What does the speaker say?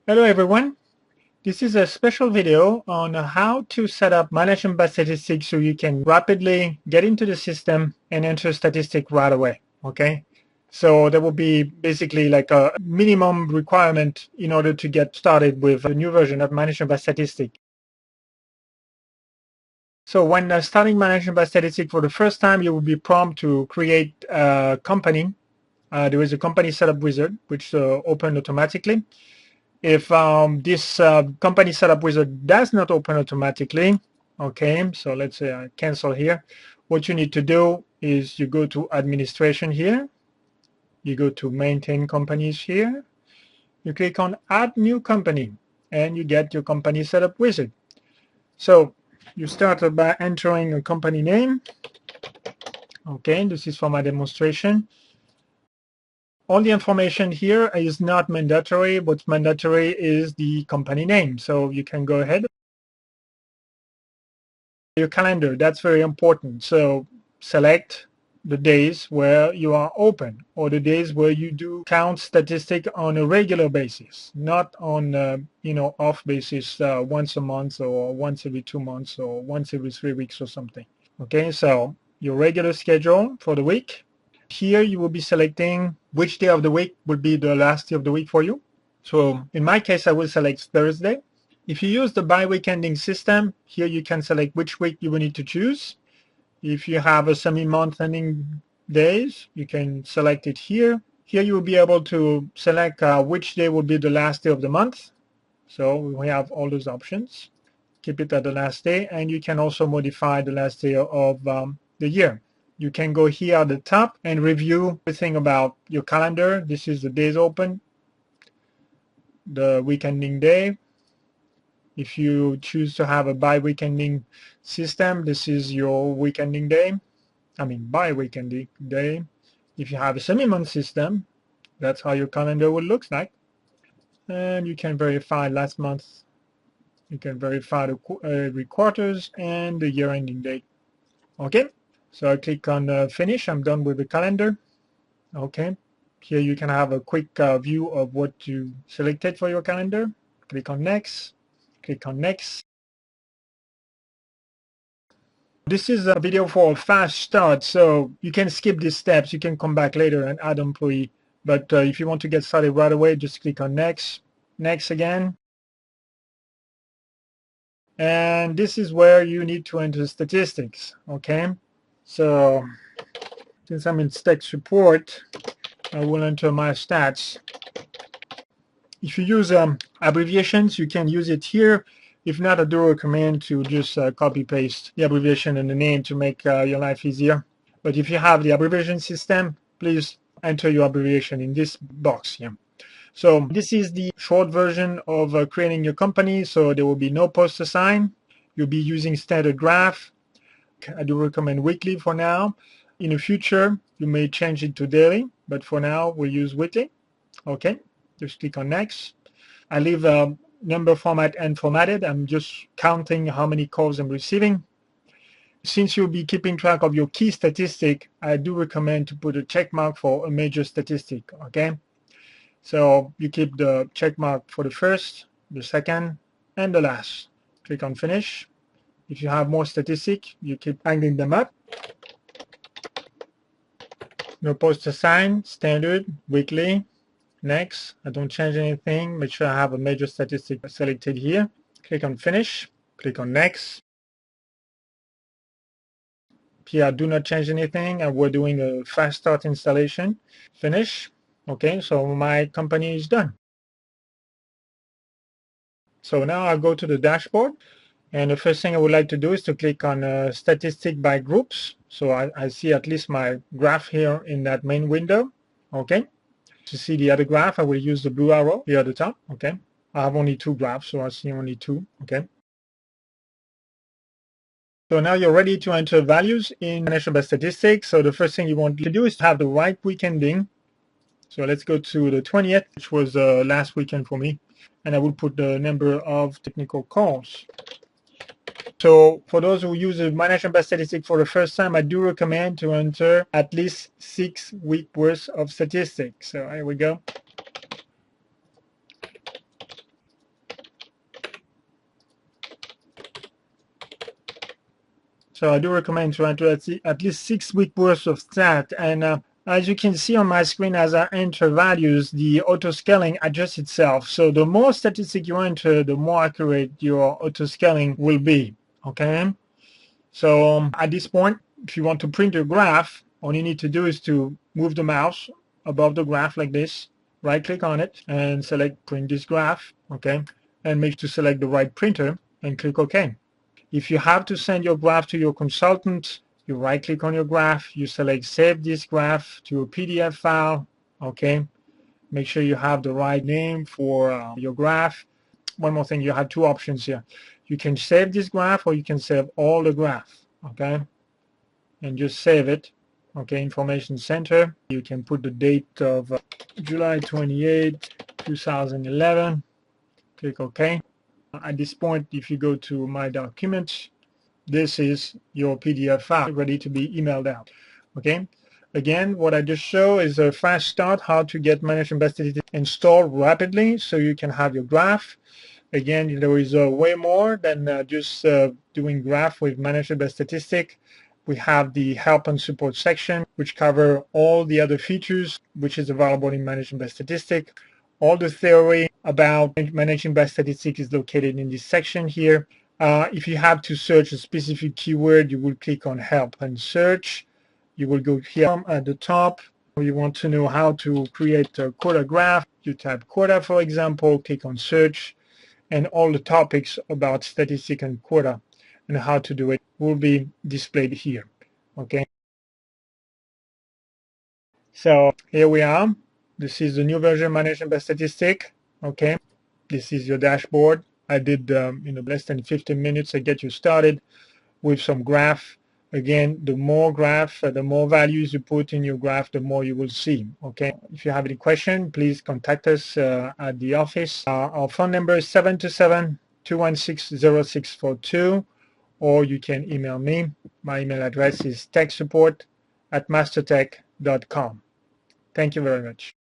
Hello everyone. This is a special video on how to set up management by statistics so you can rapidly get into the system and enter statistic right away. Okay. So there will be basically like a minimum requirement in order to get started with a new version of management by statistics. So when starting management by statistics for the first time, you will be prompted to create a company. There is a company setup wizard which open automatically. If this company setup wizard does not open automatically, okay, so let's say I cancel here, what you need to do is you go to administration here, you go to maintain companies here, you click on add new company, and you get your company setup wizard. So you start by entering a company name. Okay, this is for my demonstration. All the information here is not mandatory. What's mandatory is the company name. So you can go ahead. Your calendar, that's very important. So select the days where you are open, or the days where you do count statistic on a regular basis, not on off basis once a month or once every 2 months or once every 3 weeks or something. Okay, so your regular schedule for the week. Here you will be selecting which day of the week would be the last day of the week for you. So in my case, I will select Thursday. If you use the bi-week ending system, here you can select which week you will need to choose. If you have a semi-month ending days, you can select it here. Here you will be able to select which day will be the last day of the month. So we have all those options. Keep it at the last day, and you can also modify the last day of the year. You can go here at the top and review everything about your calendar. This is the days open, the week ending day. If you choose to have a bi-week ending system, this is your week ending day. I mean bi-week ending day. If you have a semi-month system, that's how your calendar will look like. And you can verify last month. You can verify the every quarters and the year ending date. Okay, so I click on finish. I'm done with the calendar. Okay, here you can have a quick view of what you selected for your calendar. Click on next. Click on next. This is a video for a fast start, so you can skip these steps. You can come back later and add employee. But if you want to get started right away, just click on next, next again. And this is where you need to enter statistics, okay? So since I'm in stats report, I will enter my stats. If you use abbreviations, you can use it here. If not, I do recommend to just copy paste the abbreviation and the name to make your life easier. But if you have the abbreviation system, please enter your abbreviation in this box here. So this is the short version of creating your company. So there will be no post assign. You'll be using standard graph. I do recommend weekly for now. In the future, you may change it to daily, but for now, we'll use weekly. Okay, just click on next. I leave number format unformatted. I'm just counting how many calls I'm receiving. Since you'll be keeping track of your key statistic, I do recommend to put a check mark for a major statistic, okay? So you keep the check mark for the first, the second, and the last. Click on finish. If you have more statistics, you keep adding them up. No post assign, standard, weekly. Next, I don't change anything. Make sure I have a major statistic selected here. Click on finish. Click on next. Here, I do not change anything, and we're doing a fast start installation. Finish. Okay, so my company is done. So now I'll go to the dashboard, and the first thing I would like to do is to click on statistic by groups. So I see at least my graph here in that main window. Okay. To see the other graph, I will use the blue arrow here at the top. Okay. I have only two graphs, so I see only two. Okay. So now you're ready to enter values in management by statistics. So the first thing you want to do is to have the right week ending. So let's go to the 20th, which was last weekend for me. And I will put the number of technical calls. So for those who use the management by statistics for the first time, I do recommend to enter at least 6 weeks worth of statistics. So here we go. So I do recommend trying to at least 6 weeks worth of stat. And as you can see on my screen, as I enter values, the auto-scaling adjusts itself. So the more statistic you enter, the more accurate your auto-scaling will be, okay? So at this point, if you want to print your graph, all you need to do is to move the mouse above the graph like this, right-click on it, and select Print this graph, okay? And make sure to select the right printer and click OK. If you have to send your graph to your consultant, you right-click on your graph, you select Save this graph to a PDF file, okay? Make sure you have the right name for your graph. One more thing, you have two options here. You can save this graph or you can save all the graph, okay? And just save it, okay? Information Center. You can put the date of July 28, 2011. Click OK. At this point, if you go to My Documents, this is your PDF file ready to be emailed out, okay? Again, what I just show is a fast start, how to get Management by Statistics installed rapidly so you can have your graph. Again, there is way more than just doing graph with Management by Statistics. We have the help and support section, which cover all the other features, which is available in Management by Statistics. All the theory about managing by statistics is located in this section here. If you have to search a specific keyword, you will click on Help and Search. You will go here at the top. You want to know how to create a quota graph. You type quota, for example, click on Search, and all the topics about statistics and quota and how to do it will be displayed here. Okay. So here we are. This is the new version Management by Statistics. Okay, this is your dashboard. I did less than 15 minutes to get you started with some graph. Again, the more graph, the more values you put in your graph, the more you will see. Okay. If you have any question, please contact us at the office. Our phone number is 727-216-0642, or you can email me. My email address is techsupport@mastertech.com. Thank you very much.